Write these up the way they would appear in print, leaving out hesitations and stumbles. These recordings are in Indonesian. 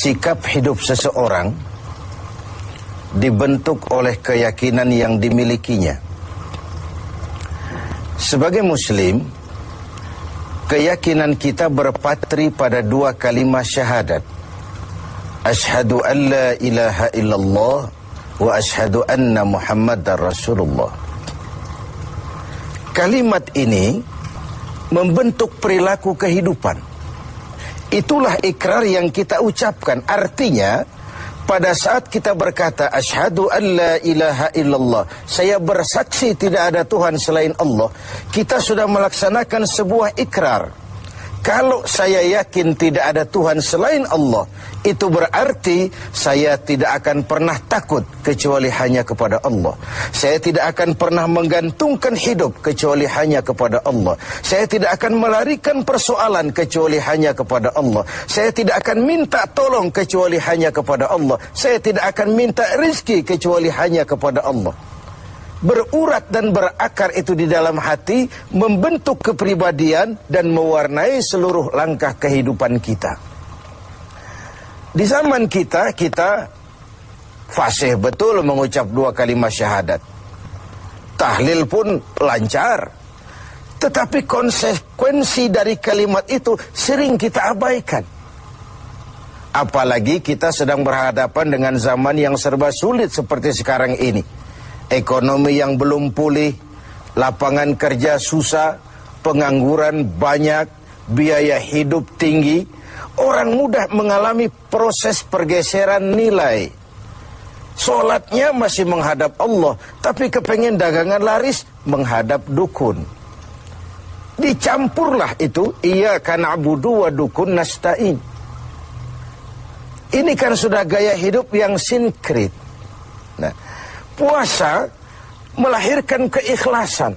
sikap hidup seseorang dibentuk oleh keyakinan yang dimilikinya. Sebagai muslim, keyakinan kita berpatri pada dua kalimat syahadat. Asyhadu an la ilaha illallah wa asyhadu anna Muhammadar Rasulullah. Kalimat ini membentuk perilaku kehidupan. Itulah ikrar yang kita ucapkan. Artinya, pada saat kita berkata asyhadu an la ilaha illallah, saya bersaksi tidak ada Tuhan selain Allah, kita sudah melaksanakan sebuah ikrar. Kalau saya yakin tidak ada Tuhan selain Allah, itu berarti saya tidak akan pernah takut kecuali hanya kepada Allah. Saya tidak akan pernah menggantungkan hidup kecuali hanya kepada Allah. Saya tidak akan melarikan persoalan kecuali hanya kepada Allah. Saya tidak akan minta tolong kecuali hanya kepada Allah. Saya tidak akan minta rezeki kecuali hanya kepada Allah. Berurat dan berakar itu di dalam hati, membentuk kepribadian dan mewarnai seluruh langkah kehidupan kita. Di zaman kita fasih betul mengucap dua kalimat syahadat. Tahlil pun lancar. Tetapi konsekuensi dari kalimat itu sering kita abaikan. Apalagi kita sedang berhadapan dengan zaman yang serba sulit seperti sekarang ini. Ekonomi yang belum pulih, lapangan kerja susah, pengangguran banyak, biaya hidup tinggi. Orang mudah mengalami proses pergeseran nilai. Solatnya masih menghadap Allah, tapi kepengen dagangan laris menghadap dukun. Dicampurlah itu, iyyaka na'budu wa dukun nasta'in. Ini kan sudah gaya hidup yang sinkrit. Nah, puasa melahirkan keikhlasan.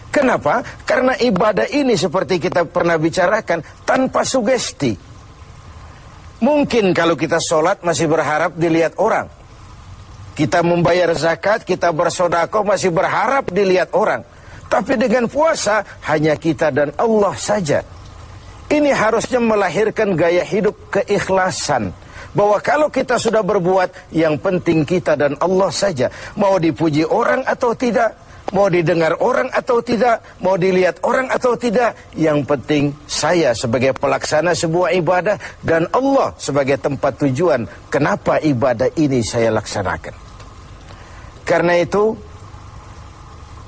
Kenapa? Karena ibadah ini seperti kita pernah bicarakan tanpa sugesti. Mungkin kalau kita sholat masih berharap dilihat orang. Kita membayar zakat, kita bersedekah masih berharap dilihat orang. Tapi dengan puasa hanya kita dan Allah saja. Ini harusnya melahirkan gaya hidup keikhlasan. Bahwa kalau kita sudah berbuat, yang penting kita dan Allah saja. Mau dipuji orang atau tidak, mau didengar orang atau tidak, mau dilihat orang atau tidak, yang penting saya sebagai pelaksana sebuah ibadah dan Allah sebagai tempat tujuan kenapa ibadah ini saya laksanakan. Karena itu,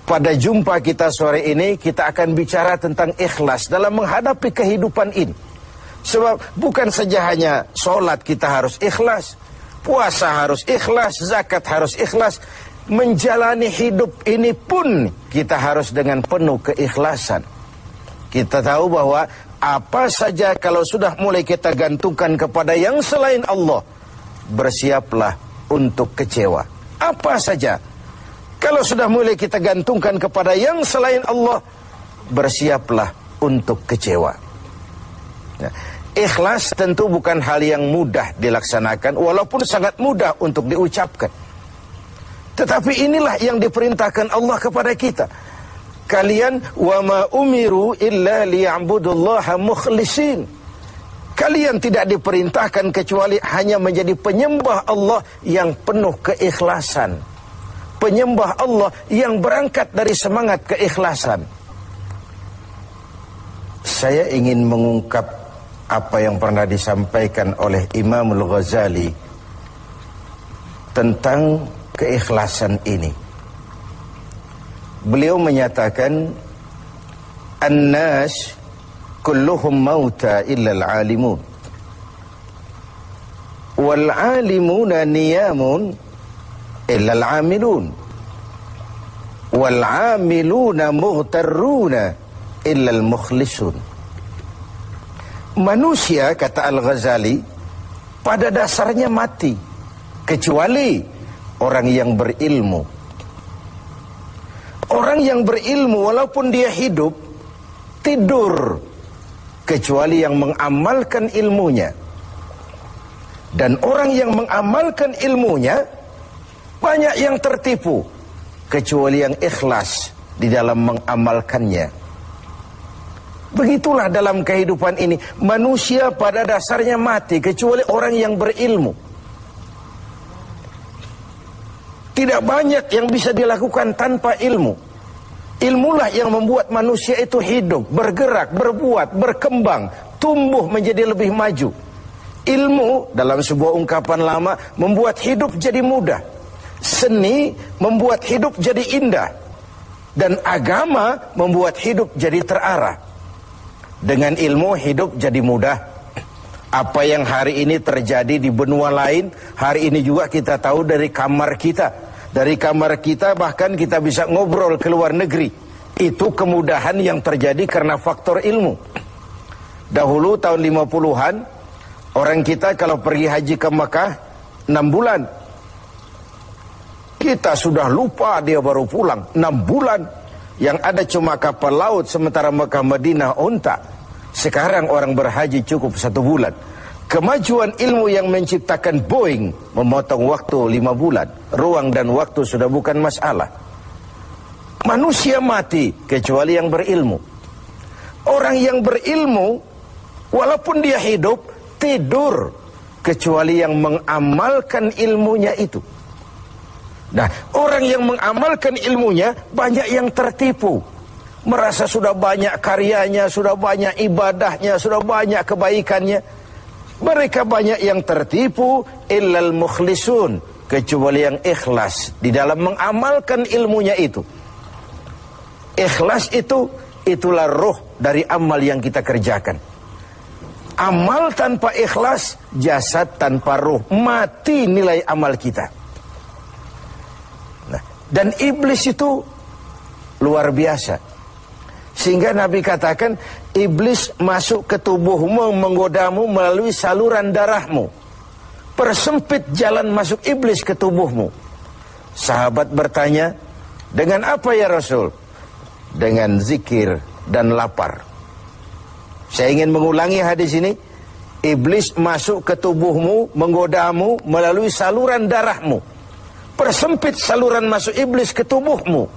pada jumpa kita sore ini, kita akan bicara tentang ikhlas dalam menghadapi kehidupan ini. Sebab bukan saja hanya sholat kita harus ikhlas, puasa harus ikhlas, zakat harus ikhlas. Menjalani hidup ini pun kita harus dengan penuh keikhlasan. Kita tahu bahwa apa saja kalau sudah mulai kita gantungkan kepada yang selain Allah, bersiaplah untuk kecewa. Apa saja kalau sudah mulai kita gantungkan kepada yang selain Allah, bersiaplah untuk kecewa. Nah, ikhlas tentu bukan hal yang mudah dilaksanakan, walaupun sangat mudah untuk diucapkan. Tetapi inilah yang diperintahkan Allah kepada kita. Kalian wa ma umiru illa liya'budullaha mukhlisin. Kalian tidak diperintahkan kecuali hanya menjadi penyembah Allah yang penuh keikhlasan. Penyembah Allah yang berangkat dari semangat keikhlasan. Saya ingin mengungkap apa yang pernah disampaikan oleh Imam Al-Ghazali tentang keikhlasan ini. Beliau menyatakan, "An-nas kulluhum mauta illa al-alimun. Wal-alimuna niyamun illa al-amilun. Wal-amiluna mughtarruna illa al-mukhlisun." Manusia, kata Al-Ghazali, pada dasarnya mati, kecuali orang yang berilmu. Orang yang berilmu walaupun dia hidup, tidur, kecuali yang mengamalkan ilmunya. Dan orang yang mengamalkan ilmunya, banyak yang tertipu, kecuali yang ikhlas di dalam mengamalkannya. Begitulah dalam kehidupan ini. Manusia pada dasarnya mati kecuali orang yang berilmu. Tidak banyak yang bisa dilakukan tanpa ilmu. Ilmulah yang membuat manusia itu hidup, bergerak, berbuat, berkembang, tumbuh menjadi lebih maju. Ilmu dalam sebuah ungkapan lama membuat hidup jadi mudah. Seni membuat hidup jadi indah. Dan agama membuat hidup jadi terarah. Dengan ilmu hidup jadi mudah. Apa yang hari ini terjadi di benua lain, hari ini juga kita tahu dari kamar kita. Dari kamar kita bahkan kita bisa ngobrol ke luar negeri. Itu kemudahan yang terjadi karena faktor ilmu. Dahulu tahun 50-an, orang kita kalau pergi haji ke Mekah 6 bulan. Kita sudah lupa dia baru pulang 6 bulan. Yang ada cuma kapal laut, sementara Mekah Madinah unta. Sekarang orang berhaji cukup 1 bulan. Kemajuan ilmu yang menciptakan Boeing memotong waktu 5 bulan. Ruang dan waktu sudah bukan masalah. Manusia mati kecuali yang berilmu. Orang yang berilmu, walaupun dia hidup, tidur kecuali yang mengamalkan ilmunya itu. Nah, orang yang mengamalkan ilmunya banyak yang tertipu. Merasa sudah banyak karyanya, sudah banyak ibadahnya, sudah banyak kebaikannya. Mereka banyak yang tertipu, illal mukhlisun, kecuali yang ikhlas di dalam mengamalkan ilmunya itu. Ikhlas itu, itulah ruh dari amal yang kita kerjakan. Amal tanpa ikhlas, jasad tanpa ruh, mati nilai amal kita. Dan iblis itu luar biasa. Sehingga Nabi katakan, iblis masuk ke tubuhmu, menggodamu melalui saluran darahmu. Persempit jalan masuk iblis ke tubuhmu. Sahabat bertanya, dengan apa ya Rasul? Dengan zikir dan lapar. Saya ingin mengulangi hadis ini. Iblis masuk ke tubuhmu, menggodamu melalui saluran darahmu. Persempit saluran masuk iblis ke tubuhmu.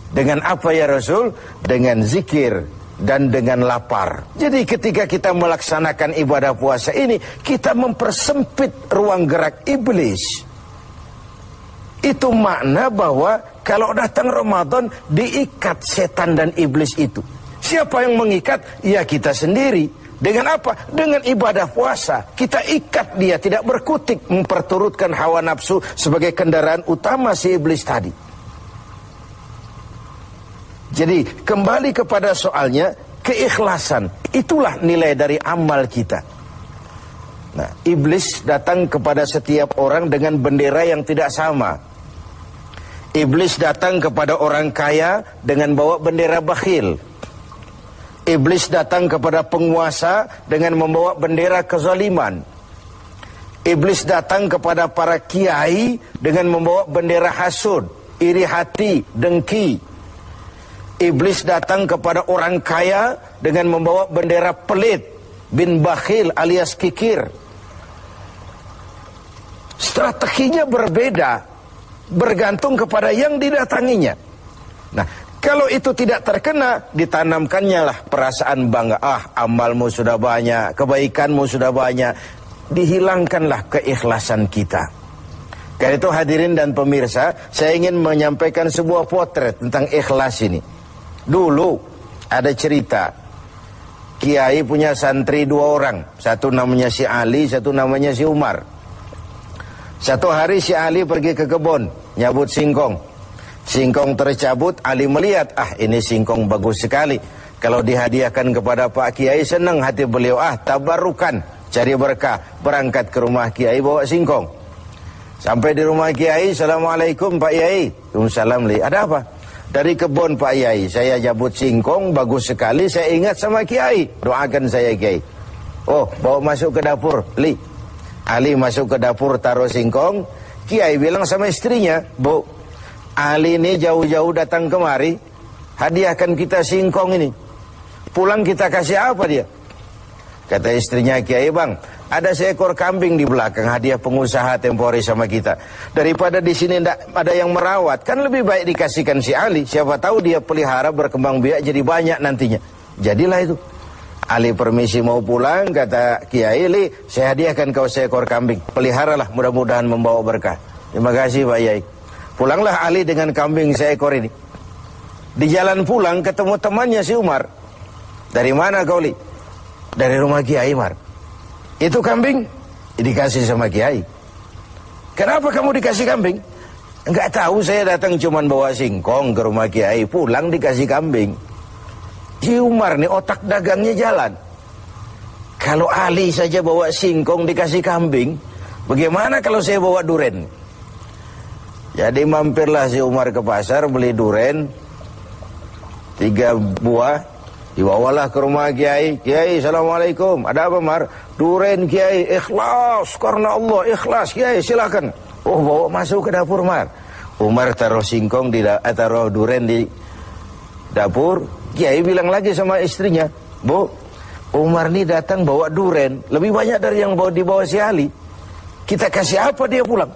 Dengan apa ya Rasul? Dengan zikir dan dengan lapar. Jadi ketika kita melaksanakan ibadah puasa ini, kita mempersempit ruang gerak iblis. Itu makna bahwa kalau datang Ramadan, diikat setan dan iblis itu. Siapa yang mengikat? Ya kita sendiri. Dengan apa? Dengan ibadah puasa. Kita ikat dia, tidak berkutik, memperturutkan hawa nafsu sebagai kendaraan utama si iblis tadi. Jadi kembali kepada soalnya, keikhlasan. Itulah nilai dari amal kita. Nah, iblis datang kepada setiap orang dengan bendera yang tidak sama. Iblis datang kepada orang kaya dengan bawa bendera bakhil. Iblis datang kepada penguasa dengan membawa bendera kezaliman. Iblis datang kepada para kiai dengan membawa bendera hasud, iri hati, dengki. Iblis datang kepada orang kaya dengan membawa bendera pelit, bin bakhil alias kikir. Strateginya berbeda, bergantung kepada yang didatanginya. Nah, kalau itu tidak terkena, ditanamkannya lah perasaan bangga. Amalmu sudah banyak, kebaikanmu sudah banyak. Dihilangkanlah keikhlasan kita. Karena itu hadirin dan pemirsa, saya ingin menyampaikan sebuah potret tentang ikhlas ini. Dulu ada cerita, kiai punya santri 2 orang. Satu namanya si Ali, satu namanya si Umar. Satu hari si Ali pergi ke kebun, nyabut singkong. Singkong tercabut, Ali melihat, ini singkong bagus sekali. Kalau dihadiahkan kepada Pak Kiai, senang hati beliau. Tabarukan, cari berkah. Berangkat ke rumah Kiai, bawa singkong. Sampai di rumah Kiai, Assalamualaikum Pak Kiai. Waalaikumsalam. Ada apa? Dari kebun Pak Kiai, saya jabut singkong, bagus sekali. Saya ingat sama Kiai, doakan saya Kiai. Oh, bawa masuk ke dapur, Li. Ali masuk ke dapur, taruh singkong. Kiai bilang sama istrinya, Bu, Ali ini jauh-jauh datang kemari, hadiahkan kita singkong ini. Pulang kita kasih apa dia? Kata istrinya Kiai, Bang, ada seekor kambing di belakang, hadiah pengusaha temporary sama kita. Daripada di sini ada yang merawat, kan lebih baik dikasihkan si Ali. Siapa tahu dia pelihara berkembang biak jadi banyak nantinya. Jadilah itu. Ali permisi mau pulang, kata Kiai, "Li, saya hadiahkan kau seekor kambing. Peliharalah, mudah-mudahan membawa berkah." "Terima kasih Pak Yai." Pulanglah Ali dengan kambing seekor ini. Di jalan pulang ketemu temannya si Umar. "Dari mana kau, Li?" "Dari rumah Kiai, Umar." "Itu kambing?" "Dikasih sama Kiai." "Kenapa kamu dikasih kambing?" "Enggak tahu, saya datang cuman bawa singkong ke rumah Kiai, pulang dikasih kambing." Si Umar nih otak dagangnya jalan. Kalau Ali saja bawa singkong dikasih kambing, bagaimana kalau saya bawa duren? Jadi mampirlah si Umar ke pasar beli duren 3 buah, dibawalah ke rumah Kiai. "Kiai, assalamualaikum." "Ada apa, Mar?" "Duren Kiai, ikhlas karena Allah, ikhlas Kiai, silakan." "Oh, bawa masuk ke dapur, Mar." Umar taruh singkong taruh duren di dapur. Kiai bilang lagi sama istrinya, "Bu, Umar nih datang bawa duren lebih banyak dari yang dibawa si Ali. Kita kasih apa dia pulang?"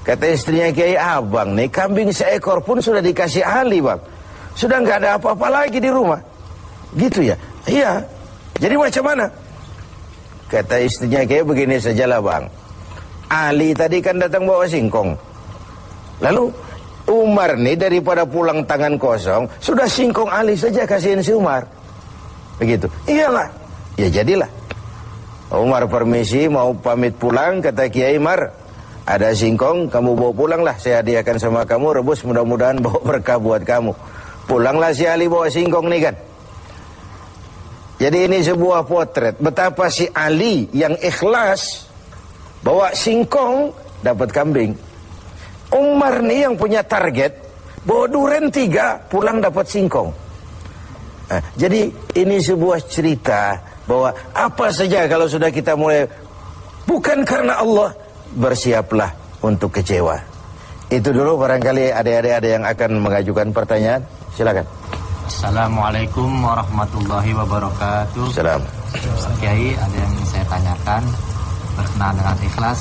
Kata istrinya Kiai, "Abang nih kambing seekor pun sudah dikasih Ali, Bang. Sudah nggak ada apa-apa lagi di rumah." "Gitu ya?" "Iya." "Jadi macam mana?" Kata istrinya Kiai, "Begini sajalah, Bang. Ali tadi kan datang bawa singkong. Lalu Umar nih daripada pulang tangan kosong, sudah singkong Ali saja kasihin si Umar." Begitu. "Iyalah." Ya jadilah. Umar permisi mau pamit pulang, kata Kiai, "Mar, ada singkong, kamu bawa pulanglah, saya hadiahkan sama kamu, rebus, mudah-mudahan bawa berkah buat kamu." Pulanglah si Ali bawa singkong nih kan. Jadi ini sebuah potret betapa si Ali yang ikhlas bawa singkong dapat kambing. Umar nih yang punya target bawa duren 3, pulang dapat singkong. Nah, jadi ini sebuah cerita bahwa apa saja kalau sudah kita mulai bukan karena Allah, bersiaplah untuk kecewa. Itu dulu, barangkali adik-adik ada yang akan mengajukan pertanyaan. Silakan. Assalamualaikum warahmatullahi wabarakatuh. Salam. Ustaz Kiai, ada yang saya tanyakan berkenaan dengan ikhlas.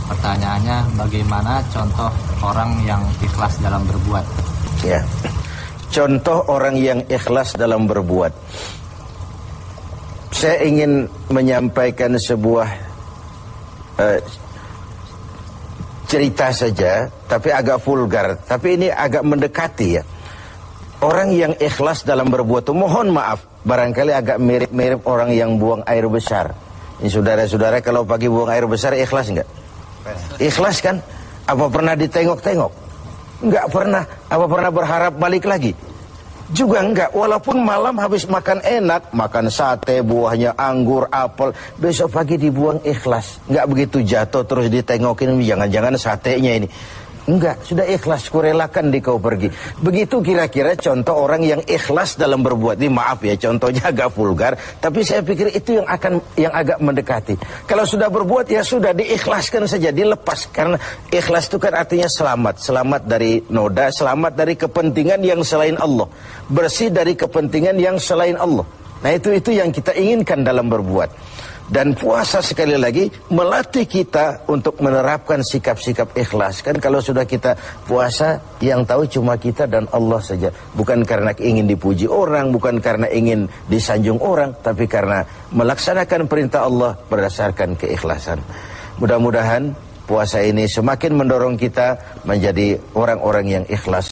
Pertanyaannya, bagaimana contoh orang yang ikhlas dalam berbuat? Ya, contoh orang yang ikhlas dalam berbuat. Saya ingin menyampaikan sebuah cerita saja, tapi agak vulgar. Tapi ini agak mendekati ya. Orang yang ikhlas dalam berbuat itu, mohon maaf, barangkali agak mirip-mirip orang yang buang air besar. Ini saudara-saudara, kalau pagi buang air besar ikhlas enggak? Ikhlas kan? Apa pernah ditengok-tengok? Enggak pernah. Apa pernah berharap balik lagi? Juga enggak. Walaupun malam habis makan enak, makan sate, buahnya anggur, apel, besok pagi dibuang ikhlas. Enggak begitu jatuh terus ditengokin, jangan-jangan satenya ini. Enggak, sudah ikhlas, kurelakan di kau pergi. Begitu kira-kira contoh orang yang ikhlas dalam berbuat. Ini maaf ya, contohnya agak vulgar, tapi saya pikir itu yang agak mendekati. Kalau sudah berbuat ya sudah, diikhlaskan saja, dilepas. Karena ikhlas itu kan artinya selamat, selamat dari noda, selamat dari kepentingan yang selain Allah, bersih dari kepentingan yang selain Allah. Nah itu yang kita inginkan dalam berbuat. Dan puasa sekali lagi melatih kita untuk menerapkan sikap-sikap ikhlas. Kan kalau sudah kita puasa, yang tahu cuma kita dan Allah saja. Bukan karena ingin dipuji orang, bukan karena ingin disanjung orang, tapi karena melaksanakan perintah Allah berdasarkan keikhlasan. Mudah-mudahan puasa ini semakin mendorong kita menjadi orang-orang yang ikhlas.